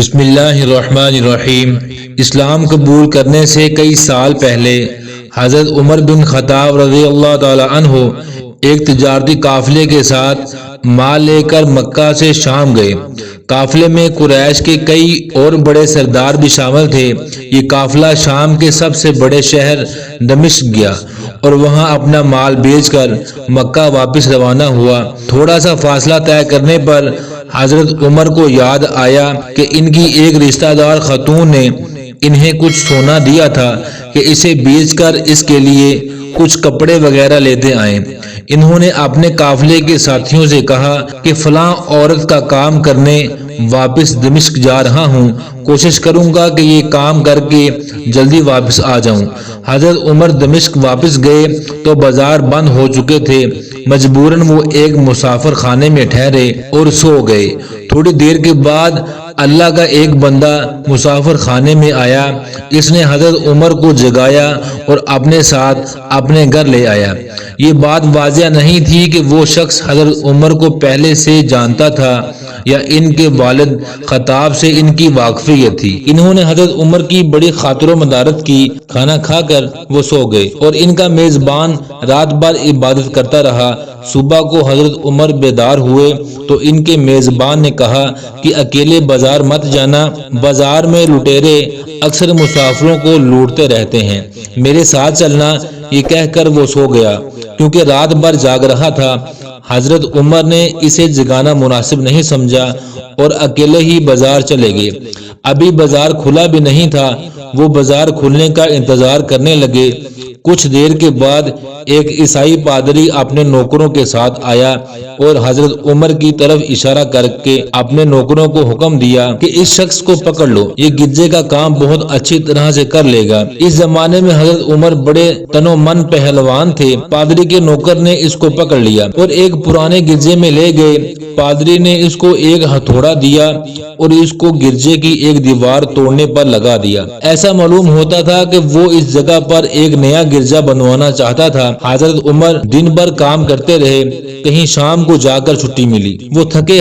بسم اللہ الرحمن الرحیم۔ اسلام قبول کرنے سے کئی سال پہلے حضرت عمر بن خطاب رضی اللہ تعالی عنہ ایک تجارتی قافلے کے ساتھ مال لے کر مکہ سے شام گئے۔ قافلے میں قریش کے کئی اور بڑے سردار بھی شامل تھے۔ یہ قافلہ شام کے سب سے بڑے شہر دمشق گیا اور وہاں اپنا مال بیچ کر مکہ واپس روانہ ہوا۔ تھوڑا سا فاصلہ طے کرنے پر حضرت عمر کو یاد آیا کہ ان کی ایک رشتہ دار خاتون نے انہیں کچھ سونا دیا تھا کہ اسے بیچ کر اس کے لیے کچھ کپڑے وغیرہ لیتے آئیں۔ انہوں نے اپنے قافلے کے ساتھیوں سے کہا کہ فلاں عورت کا کام کرنے واپس دمشق جا رہا ہوں، کوشش کروں گا کہ یہ کام کر کے جلدی واپس آ جاؤں۔ حضرت عمر دمشق واپس گئے تو بازار بند ہو چکے تھے۔ مجبوراً وہ ایک مسافر خانے میں ٹھہرے اور سو گئے۔ تھوڑی دیر کے بعد اللہ کا ایک بندہ مسافر خانے میں آیا۔ اس نے حضرت عمر کو جگایا اور اپنے ساتھ اپنے گھر لے آیا۔ یہ بات واضح نہیں تھی کہ وہ شخص حضرت عمر کو پہلے سے جانتا تھا یا ان کے والد خطاب سے ان کی واقفیت تھی۔ انہوں نے حضرت عمر کی بڑی خاطر و مدارت کی۔ کھانا کھا کر وہ سو گئے اور ان کا میزبان رات بھر عبادت کرتا رہا۔ صبح کو حضرت عمر بیدار ہوئے تو ان کے میزبان نے کہا کہ اکیلے بازار مت جانا، بازار میں لٹیرے اکثر مسافروں کو لوٹتے رہتے ہیں، میرے ساتھ چلنا۔ یہ کہہ کر وہ سو گیا کیونکہ رات بھر جاگ رہا تھا۔ حضرت عمر نے اسے جگانا مناسب نہیں سمجھا اور اکیلے ہی بازار چلے گئے۔ ابھی بازار کھلا بھی نہیں تھا، وہ بازار کھلنے کا انتظار کرنے لگے۔ کچھ دیر کے بعد ایک عیسائی پادری اپنے نوکروں کے ساتھ آیا اور حضرت عمر کی طرف اشارہ کر کے اپنے نوکروں کو حکم دیا کہ اس شخص کو پکڑ لو، یہ گرجے کا کام بہت اچھی طرح سے کر لے گا۔ اس زمانے میں حضرت عمر بڑے تن و من پہلوان تھے۔ پادری کے نوکر نے اس کو پکڑ لیا اور ایک پرانے گرجے میں لے گئے۔ پادری نے اس کو ایک ہتھوڑا دیا اور اس کو گرجے کی ایک دیوار توڑنے پر لگا دیا۔ ایسا معلوم ہوتا تھا کہ وہ اس جگہ پر ایک نیا گرجا بنوانا چاہتا تھا۔ حضرت عمر دن بھر کام کرتے رہے، کہیں شام کو جا کر چھٹی ملی۔ وہ تھکے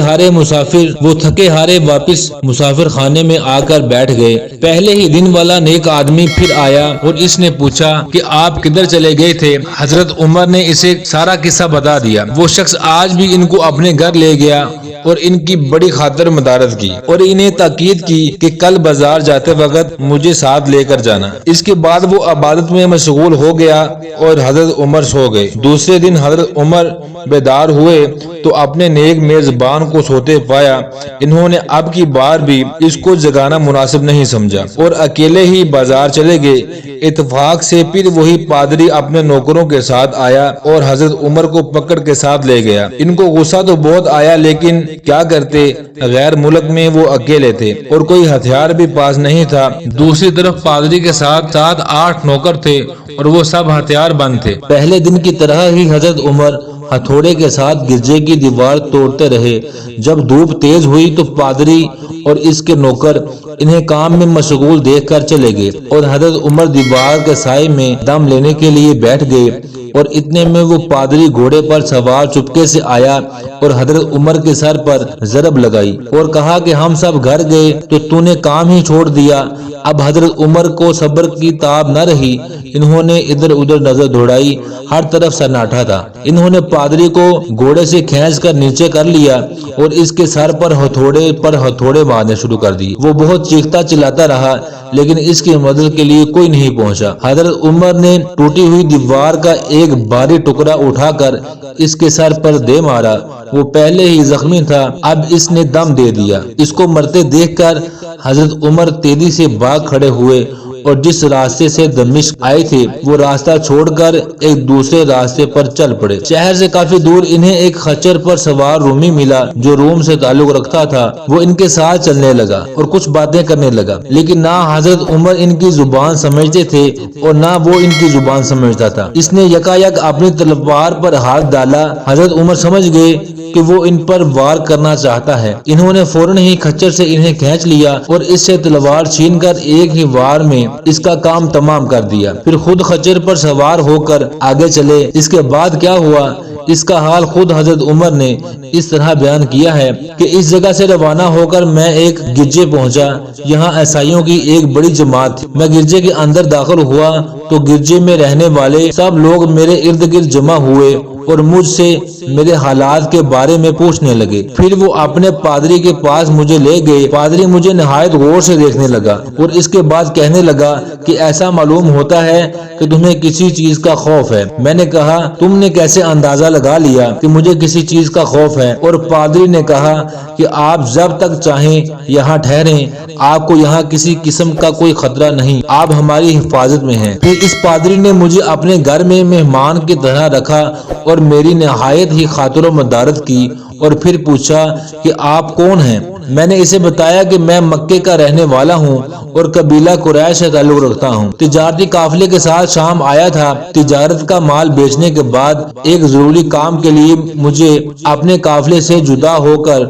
ہارے واپس مسافر خانے میں آ کر بیٹھ گئے۔ پہلے ہی دن والا نیک آدمی پھر آیا اور اس نے پوچھا کہ آپ کدھر چلے گئے تھے؟ حضرت عمر نے اسے سارا قصہ بتا دیا۔ وہ شخص آج بھی ان کو اپنے گھر لے گیا اور ان کی بڑی خاطر مدارت کی اور انہیں تاکید کی کہ کل بازار جاتے وقت مجھے ساتھ لے کر جانا۔ اس کے بعد وہ عبادت میں مشغول ہو گیا اور حضرت عمر سو گئے۔ دوسرے دن حضرت عمر بیدار ہوئے تو اپنے نیک میزبان کو سوتے پایا۔ انہوں نے اب کی بار بھی اس کو جگانا مناسب نہیں سمجھا اور اکیلے ہی بازار چلے گئے۔ اتفاق سے پھر وہی پادری اپنے نوکروں کے ساتھ آیا اور حضرت عمر کو پکڑ کے ساتھ لے گیا۔ ان کو غصہ تو بہت آیا لیکن کیا کرتے، غیر ملک میں وہ اکیلے تھے اور کوئی ہتھیار بھی پاس نہیں تھا۔ دوسری طرف پادری کے ساتھ 7-8 نوکر تھے اور وہ سب ہتھیار بند تھے۔ پہلے دن کی طرح ہی حضرت عمر ہتھوڑے کے ساتھ گرجے کی دیوار توڑتے رہے۔ جب دھوپ تیز ہوئی تو پادری اور اس کے نوکر انہیں کام میں مشغول دیکھ کر چلے گئے اور حضرت عمر دیوار کے سائے میں دم لینے کے لیے بیٹھ گئے اور اتنے میں وہ پادری گھوڑے پر سوار چپکے سے آیا اور حضرت عمر کے سر پر ضرب لگائی اور کہا کہ ہم سب گھر گئے تو نے کام ہی چھوڑ دیا۔ اب حضرت عمر کو صبر کی تاب نہ رہی۔ انہوں نے ادھر ادھر نظر دوڑائی، ہر طرف سناٹا تھا۔ انہوں نے پادری کو گھوڑے سے کھینچ کر نیچے کر لیا اور اس کے سر پر ہتھوڑے مارنے شروع کر دی۔ وہ بہت چیختا چلاتا رہا لیکن اس کی مدد کے لیے کوئی نہیں پہنچا۔ حضرت عمر نے ٹوٹی ہوئی دیوار کا ایک بھاری ٹکڑا اٹھا کر اس کے سر پر دے مارا۔ وہ پہلے ہی زخمی تھا، اب اس نے دم دے دیا۔ اس کو مرتے دیکھ کر حضرت عمر تیزی سے بھاگ کھڑے ہوئے اور جس راستے سے دمشق آئے تھے وہ راستہ چھوڑ کر ایک دوسرے راستے پر چل پڑے۔ شہر سے کافی دور انہیں ایک خچر پر سوار رومی ملا جو روم سے تعلق رکھتا تھا۔ وہ ان کے ساتھ چلنے لگا اور کچھ باتیں کرنے لگا لیکن نہ حضرت عمر ان کی زبان سمجھتے تھے اور نہ وہ ان کی زبان سمجھتا تھا۔ اس نے یکایک اپنی تلوار پر ہاتھ ڈالا۔ حضرت عمر سمجھ گئے کہ وہ ان پر وار کرنا چاہتا ہے۔ انہوں نے فوراً ہی خچر سے انہیں کھینچ لیا اور اس سے تلوار چھین کر ایک ہی وار میں اس کا کام تمام کر دیا۔ پھر خود خچر پر سوار ہو کر آگے چلے۔ اس کے بعد کیا ہوا اس کا حال خود حضرت عمر نے اس طرح بیان کیا ہے کہ اس جگہ سے روانہ ہو کر میں ایک گرجے پہنچا، یہاں عیسائیوں کی ایک بڑی جماعت تھی۔ میں گرجے کے اندر داخل ہوا تو گرجے میں رہنے والے سب لوگ میرے ارد گرد جمع ہوئے اور مجھ سے میرے حالات کے بارے میں پوچھنے لگے۔ پھر وہ اپنے پادری کے پاس مجھے لے گئے۔ پادری مجھے نہایت غور سے دیکھنے لگا اور اس کے بعد کہنے لگا کہ ایسا معلوم ہوتا ہے کہ تمہیں کسی چیز کا خوف ہے۔ میں نے کہا تم نے کیسے اندازہ لگا لیا کہ مجھے کسی چیز کا خوف ہے؟ اور پادری نے کہا کہ آپ جب تک چاہیں یہاں ٹھہریں، آپ کو یہاں کسی قسم کا کوئی خطرہ نہیں، آپ ہماری حفاظت میں ہیں۔ پھر اس پادری نے مجھے اپنے گھر میں مہمان کی طرح رکھا اور میری نہایت ہی خاطر و مدارت کی، اور پھر پوچھا کہ آپ کون ہیں؟ میں نے اسے بتایا کہ میں مکے کا رہنے والا ہوں اور قبیلہ قریش سے تعلق رکھتا ہوں، تجارتی قافلے کے ساتھ شام آیا تھا۔ تجارت کا مال بیچنے کے بعد ایک ضروری کام کے لیے مجھے اپنے قافلے سے جدا ہو کر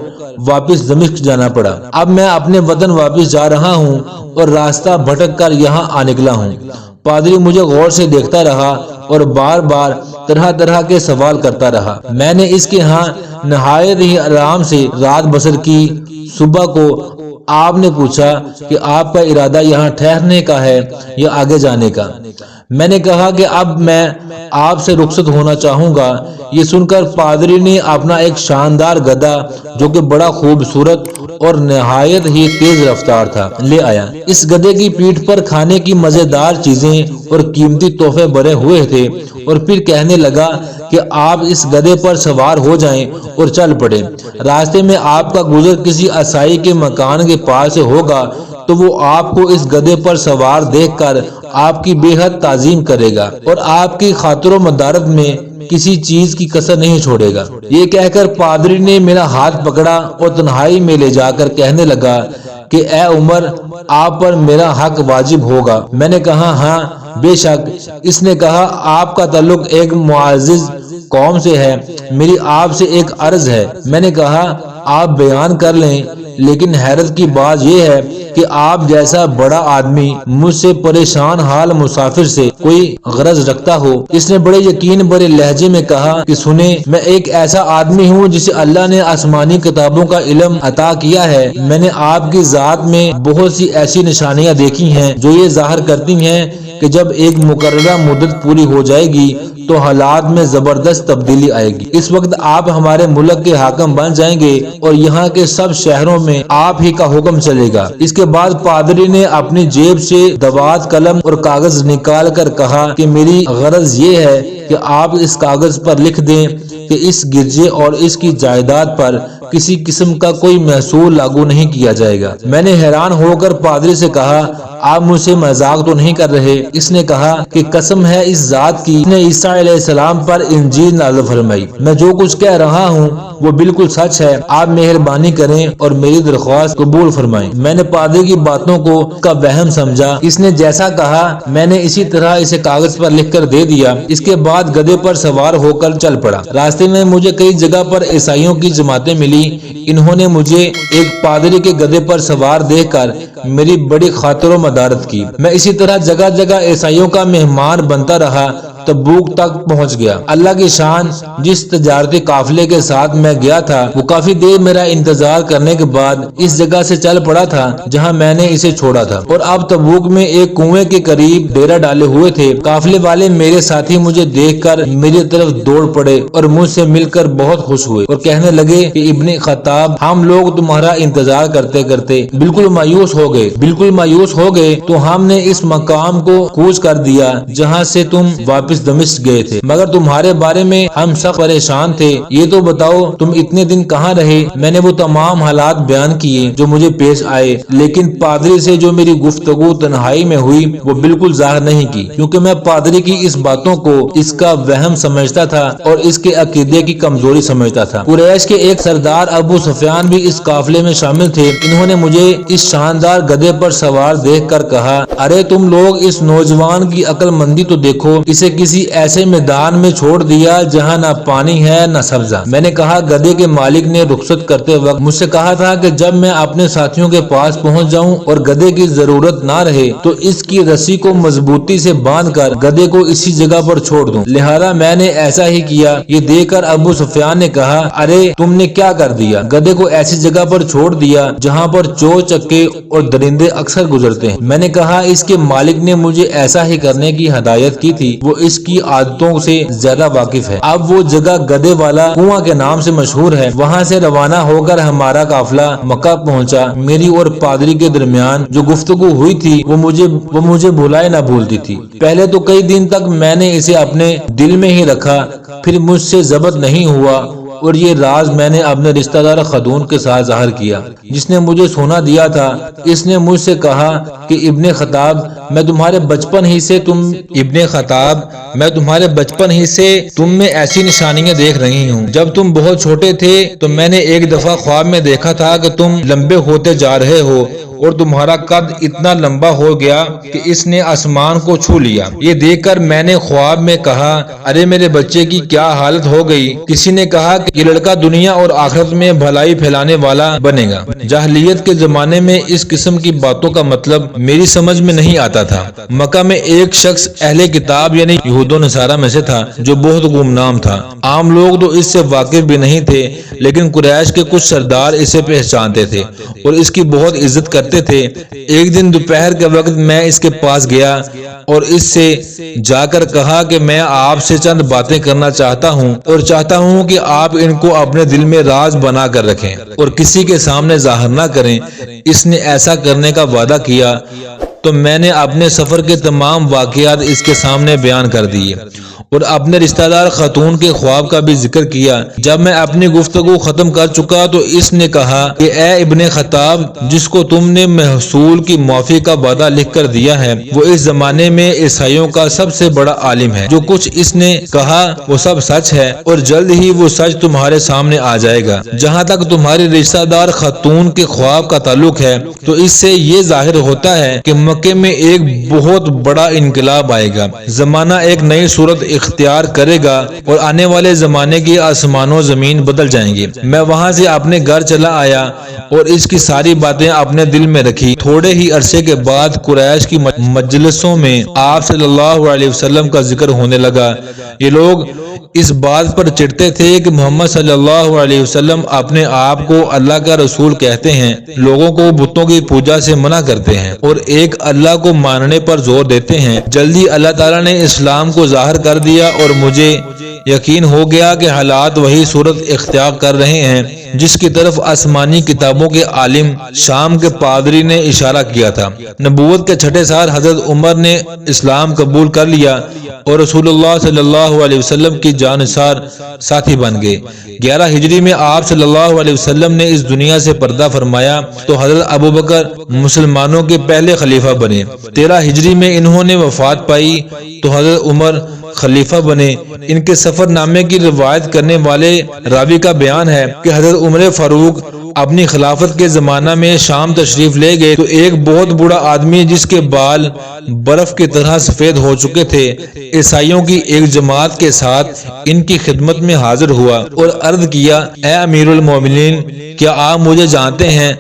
واپس دمشق جانا پڑا۔ اب میں اپنے وطن واپس جا رہا ہوں اور راستہ بھٹک کر یہاں آ نکلا ہوں۔ پادری مجھے غور سے دیکھتا رہا اور بار بار طرح طرح کے سوال کرتا رہا۔ میں نے اس کے ہاں نہایت ہی آرام سے رات بسر کی۔ صبح کو آپ نے پوچھا کہ آپ کا ارادہ یہاں ٹھہرنے کا ہے یا آگے جانے کا؟ میں نے کہا کہ اب میں آپ سے رخصت ہونا چاہوں گا۔ یہ سن کر پادری نے اپنا ایک شاندار گدھا جو کہ بڑا خوبصورت اور نہایت ہی تیز رفتار تھا لے آیا۔ اس گدھے کی پیٹھ پر کھانے کی مزیدار چیزیں اور قیمتی تحفے بھرے ہوئے تھے، اور پھر کہنے لگا کہ آپ اس گدھے پر سوار ہو جائیں اور چل پڑیں۔ راستے میں آپ کا گزر کسی عیسائی کے مکان کے پاس سے ہوگا تو وہ آپ کو اس گدھے پر سوار دیکھ کر آپ کی بے حد تعظیم کرے گا اور آپ کی خاطر و مدارت میں کسی چیز کی کسر نہیں چھوڑے گا۔ یہ کہہ کر پادری نے میرا ہاتھ پکڑا اور تنہائی میں لے جا کر کہنے لگا کہ اے عمر، آپ پر میرا حق واجب ہوگا۔ میں نے کہا ہاں بے شک۔ اس نے کہا آپ کا تعلق ایک معزز قوم سے ہے، میری آپ سے ایک عرض ہے۔ میں نے کہا آپ بیان کر لیں، لیکن حیرت کی بات یہ ہے کہ آپ جیسا بڑا آدمی مجھ سے پریشان حال مسافر سے کوئی غرض رکھتا ہو۔ اس نے بڑے یقین بھرے لہجے میں کہا کہ سنیں، میں ایک ایسا آدمی ہوں جسے اللہ نے آسمانی کتابوں کا علم عطا کیا ہے۔ میں نے آپ کی ذات میں بہت سی ایسی نشانیاں دیکھی ہیں جو یہ ظاہر کرتی ہیں کہ جب ایک مقررہ مدت پوری ہو جائے گی تو حالات میں زبردست تبدیلی آئے گی۔ اس وقت آپ ہمارے ملک کے حاکم بن جائیں گے اور یہاں کے سب شہروں میں آپ ہی کا حکم چلے گا۔ اس کے بعد پادری نے اپنی جیب سے دوات، قلم اور کاغذ نکال کر کہا کہ میری غرض یہ ہے کہ آپ اس کاغذ پر لکھ دیں کہ اس گرجے اور اس کی جائیداد پر کسی قسم کا کوئی محصول لاگو نہیں کیا جائے گا۔ میں نے حیران ہو کر پادری سے کہا آپ مجھ سے مذاق تو نہیں کر رہے؟ اس نے کہا کہ قسم ہے اس ذات کی جس نے عیسیٰ علیہ السلام پر انجیل نازل فرمائی، میں جو کچھ کہہ رہا ہوں وہ بالکل سچ ہے۔ آپ مہربانی کریں اور میری درخواست قبول فرمائیں۔ میں نے پادری کی باتوں کو کا وہم سمجھا۔ اس نے جیسا کہا میں نے اسی طرح اسے کاغذ پر لکھ کر دے دیا۔ اس کے بعد گدھے پر سوار ہو کر چل پڑا۔ راستے میں مجھے کئی جگہ پر عیسائیوں کی جماعتیں ملی۔ انہوں نے مجھے ایک پادری کے گدھے پر سوار دیکھ کر میری بڑی خاطر و مدارت کی۔ میں اسی طرح جگہ جگہ عیسائیوں کا مہمان بنتا رہا، تبوک تک پہنچ گیا۔ اللہ کی شان، جس تجارتی قافلے کے ساتھ میں گیا تھا وہ کافی دیر میرا انتظار کرنے کے بعد اس جگہ سے چل پڑا تھا جہاں میں نے اسے چھوڑا تھا، اور اب تبوک میں ایک کنویں کے قریب ڈیرا ڈالے ہوئے تھے۔ قافلے والے میرے ساتھی مجھے دیکھ کر میری طرف دوڑ پڑے اور مجھ سے مل کر بہت خوش ہوئے اور کہنے لگے کہ ابن خطاب، ہم لوگ تمہارا انتظار کرتے کرتے بالکل مایوس ہو گئے تو ہم نے اس مقام کو کوچ کر دیا جہاں سے تم واپس دمشق گئے تھے، مگر تمہارے بارے میں ہم سخت پریشان تھے۔ یہ تو بتاؤ تم اتنے دن کہاں رہے؟ میں نے وہ تمام حالات بیان کیے جو مجھے پیش آئے، لیکن پادری سے جو میری گفتگو تنہائی میں ہوئی وہ بالکل ظاہر نہیں کی، کیونکہ میں پادری کی اس باتوں کو اس کا وہم سمجھتا تھا اور اس کے عقیدے کی کمزوری سمجھتا تھا۔ قریش کے ایک سردار ابو سفیان بھی اس قافلے میں شامل تھے۔ انہوں نے مجھے اس شاندار گدھے پر سوار دیکھ کر کہا، ارے تم لوگ اس نوجوان کی عقل مندی تو دیکھو، اسے کسی ایسے میدان میں چھوڑ دیا جہاں نہ پانی ہے نہ سبزہ۔ میں نے کہا گدھے کے مالک نے رخصت کرتے وقت مجھ سے کہا تھا کہ جب میں اپنے ساتھیوں کے پاس پہنچ جاؤں اور گدھے کی ضرورت نہ رہے تو اس کی رسی کو مضبوطی سے باندھ کر گدھے کو اسی جگہ پر چھوڑ دوں، لہذا میں نے ایسا ہی کیا۔ یہ دیکھ کر ابو سفیان نے کہا ارے تم نے کیا کر دیا؟ گدھے کو ایسی جگہ پر چھوڑ دیا جہاں پر چور چکے اور درندے اکثر گزرتے ہیں۔ میں نے کہا اس کے مالک نے مجھے ایسا ہی کرنے کی ہدایت کی تھی، وہ اس کی عادتوں سے زیادہ واقف ہے۔ اب وہ جگہ گدھے والا کنواں کے نام سے مشہور ہے۔ وہاں سے روانہ ہو کر ہمارا قافلہ مکہ پہنچا۔ میری اور پادری کے درمیان جو گفتگو ہوئی تھی وہ مجھے بھلائے نہ بھولتی تھی۔ پہلے تو کئی دن تک میں نے اسے اپنے دل میں ہی رکھا، پھر مجھ سے ضبط نہیں ہوا اور یہ راز میں نے اپنے رشتہ دار خاتون کے ساتھ ظاہر کیا جس نے مجھے سونا دیا تھا۔ اس نے مجھ سے کہا کہ ابن خطاب میں تمہارے بچپن ہی سے تم میں ایسی نشانیاں دیکھ رہی ہوں۔ جب تم بہت چھوٹے تھے تو میں نے ایک دفعہ خواب میں دیکھا تھا کہ تم لمبے ہوتے جا رہے ہو اور تمہارا قد اتنا لمبا ہو گیا کہ اس نے آسمان کو چھو لیا۔ یہ دیکھ کر میں نے خواب میں کہا ارے میرے بچے کی کیا حالت ہو گئی۔ کسی نے کہا کہ یہ لڑکا دنیا اور آخرت میں بھلائی پھیلانے والا بنے گا۔ جاہلیت کے زمانے میں اس قسم کی باتوں کا مطلب میری سمجھ میں نہیں آتا تھا۔ مکہ میں ایک شخص اہل کتاب یعنی یہود و نصارہ میں سے تھا جو بہت گمنام تھا۔ عام لوگ تو اس سے واقف بھی نہیں تھے، لیکن قریش کے کچھ سردار اسے پہچانتے تھے اور اس کی بہت عزت کرتے تھے۔ ایک دن دوپہر کے وقت میں اس کے پاس گیا اور اس سے جا کر کہا کہ میں آپ سے چند باتیں کرنا چاہتا ہوں اور چاہتا ہوں کہ آپ ان کو اپنے دل میں راز بنا کر رکھیں اور کسی کے سامنے ظاہر نہ کریں۔ اس نے ایسا کرنے کا وعدہ کیا تو میں نے اپنے سفر کے تمام واقعات اس کے سامنے بیان کر دیے اور اپنے رشتہ دار خاتون کے خواب کا بھی ذکر کیا۔ جب میں اپنی گفتگو ختم کر چکا تو اس نے کہا کہ اے ابن خطاب، جس کو تم نے محصول کی معافی کا وعدہ لکھ کر دیا ہے وہ اس زمانے میں عیسائیوں کا سب سے بڑا عالم ہے۔ جو کچھ اس نے کہا وہ سب سچ ہے اور جلد ہی وہ سچ تمہارے سامنے آ جائے گا۔ جہاں تک تمہاری رشتہ دار خاتون کے خواب کا تعلق ہے تو اس سے یہ ظاہر ہوتا ہے کہ مکے میں ایک بہت بڑا انقلاب آئے گا، زمانہ ایک نئی صورت اختیار کرے گا اور آنے والے زمانے کی آسمان و زمین بدل جائیں گے۔ میں وہاں سے اپنے گھر چلا آیا اور اس کی ساری باتیں اپنے دل میں رکھی۔ تھوڑے ہی عرصے کے بعد قریش کی مجلسوں میں آپ صلی اللہ علیہ وسلم کا ذکر ہونے لگا۔ یہ لوگ اس بات پر چڑھتے تھے کہ محمد صلی اللہ علیہ وسلم اپنے آپ کو اللہ کا رسول کہتے ہیں، لوگوں کو بتوں کی پوجا سے منع کرتے ہیں اور ایک اللہ کو ماننے پر زور دیتے ہیں۔ جلدی اللہ تعالیٰ نے اسلام کو ظاہر کر دیا اور مجھے یقین ہو گیا کہ حالات وہی صورت اختیار کر رہے ہیں جس کی طرف آسمانی کتابوں کے عالم شام کے پادری نے اشارہ کیا تھا۔ نبوت کے چھٹے سال حضرت عمر نے اسلام قبول کر لیا اور رسول اللہ صلی اللہ علیہ وسلم کی جانثار ساتھی بن گئے۔ 11 ہجری میں آپ صلی اللہ علیہ وسلم نے اس دنیا سے پردہ فرمایا تو حضرت ابوبکر مسلمانوں کے پہلے خلیفہ بنے۔ 13 ہجری میں انہوں نے وفات پائی تو حضرت عمر خلیفہ بنے۔ ان کے سفر نامے کی روایت کرنے والے راوی کا بیان ہے کہ حضرت عمر فاروق اپنی خلافت کے زمانہ میں شام تشریف لے گئے تو ایک بہت بوڑھا آدمی جس کے بال برف کی طرح سفید ہو چکے تھے عیسائیوں کی ایک جماعت کے ساتھ ان کی خدمت میں حاضر ہوا اور عرض کیا اے امیر المومنین، کیا آپ مجھے جانتے ہیں؟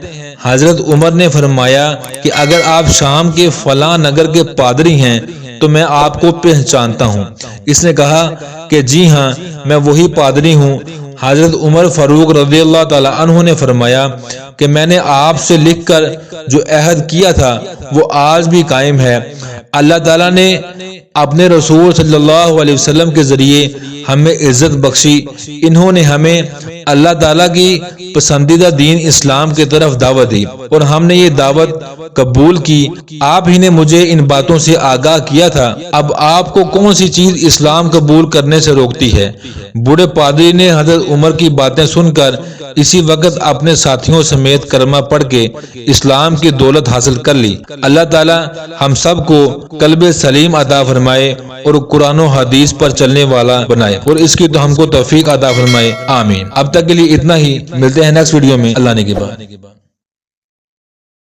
حضرت عمر نے فرمایا کہ اگر آپ شام کے فلاں نگر کے پادری ہیں تو میں آپ کو پہچانتا ہوں۔ اس نے کہا کہ جی ہاں میں وہی پادری ہوں۔ حضرت عمر فاروق رضی اللہ تعالی عنہ نے فرمایا کہ میں نے آپ سے لکھ کر جو عہد کیا تھا وہ آج بھی قائم ہے۔ اللہ تعالیٰ نے اپنے رسول صلی اللہ علیہ وسلم کے ذریعے ہمیں عزت بخشی۔ انہوں نے ہمیں اللہ تعالیٰ کی پسندیدہ دین اسلام کی طرف دعوت دی اور ہم نے یہ دعوت قبول کی۔ آپ ہی نے مجھے ان باتوں سے آگاہ کیا تھا، اب آپ کو کون سی چیز اسلام قبول کرنے سے روکتی ہے؟ بوڑھے پادری نے حضرت عمر کی باتیں سن کر اسی وقت اپنے ساتھیوں سمیت کلمہ پڑھ کے اسلام کی دولت حاصل کر لی۔ اللہ تعالیٰ ہم سب کو قلب سلیم عطا فرمائے اور قرآن و حدیث پر چلنے والا بنائے اور اس کی تو ہم کو توفیق عطا فرمائے، آمین۔ اب تک کے لیے اتنا ہی، ملتے ہیں نیکسٹ ویڈیو میں اللہ نے کے بعد۔